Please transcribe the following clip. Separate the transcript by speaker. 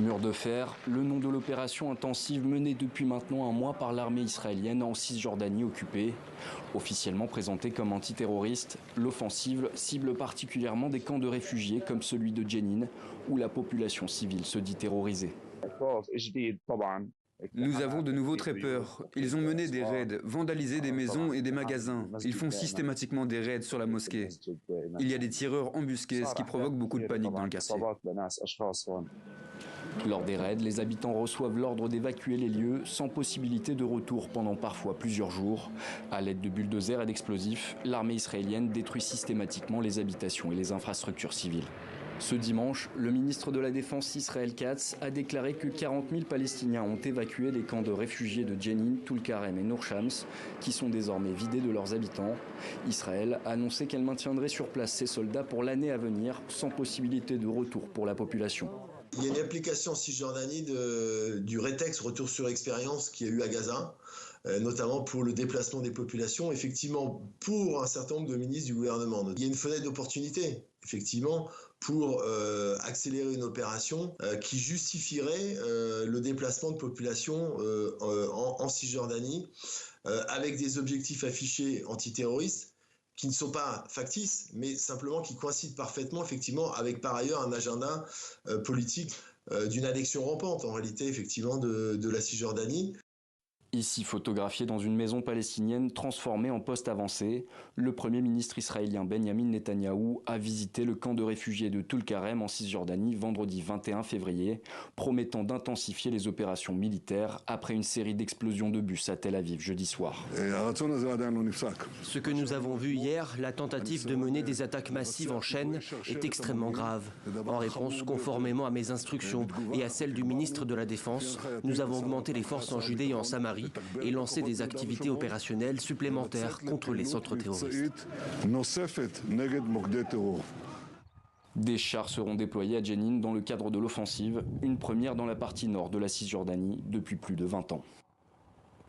Speaker 1: Mur de fer, le nom de l'opération intensive menée depuis maintenant un mois par l'armée israélienne en Cisjordanie occupée. Officiellement présentée comme antiterroriste, l'offensive cible particulièrement des camps de réfugiés comme celui de Jenin, où la population civile se dit terrorisée.
Speaker 2: Nous avons de nouveau très peur. Ils ont mené des raids, vandalisé des maisons et des magasins. Ils font systématiquement des raids sur la mosquée. Il y a des tireurs embusqués, ce qui provoque beaucoup de panique dans le quartier.
Speaker 1: Lors des raids, les habitants reçoivent l'ordre d'évacuer les lieux sans possibilité de retour pendant parfois plusieurs jours. À l'aide de bulldozers et d'explosifs, l'armée israélienne détruit systématiquement les habitations et les infrastructures civiles. Ce dimanche, le ministre de la Défense Israël Katz a déclaré que 40 000 Palestiniens ont évacué les camps de réfugiés de Jenin, Tulkarem et Nour Shams, qui sont désormais vidés de leurs habitants. Israël a annoncé qu'elle maintiendrait sur place ses soldats pour l'année à venir, sans possibilité de retour pour la population.
Speaker 3: Il y a une application en Cisjordanie du Retex, retour sur expérience, qui a eu à Gaza, notamment pour le déplacement des populations, effectivement pour un certain nombre de ministres du gouvernement. Il y a une fenêtre d'opportunité, effectivement, pour accélérer une opération qui justifierait le déplacement de population en Cisjordanie, avec des objectifs affichés antiterroristes, qui ne sont pas factices, mais simplement qui coïncident parfaitement, effectivement, avec par ailleurs un agenda politique d'une annexion rampante, en réalité, effectivement, de la Cisjordanie.
Speaker 1: Ici photographié dans une maison palestinienne transformée en poste avancé, le Premier ministre israélien Benjamin Netanyahou a visité le camp de réfugiés de Tulkarem en Cisjordanie vendredi 21 février, promettant d'intensifier les opérations militaires après une série d'explosions de bus à Tel Aviv jeudi soir.
Speaker 4: Ce que nous avons vu hier, la tentative de mener des attaques massives en chaîne, est extrêmement grave. En réponse, conformément à mes instructions et à celles du ministre de la Défense, nous avons augmenté les forces en Judée et en Samarie et lancer des activités opérationnelles supplémentaires contre les centres terroristes.
Speaker 1: Des chars seront déployés à Jenin dans le cadre de l'offensive, une première dans la partie nord de la Cisjordanie depuis plus de 20 ans.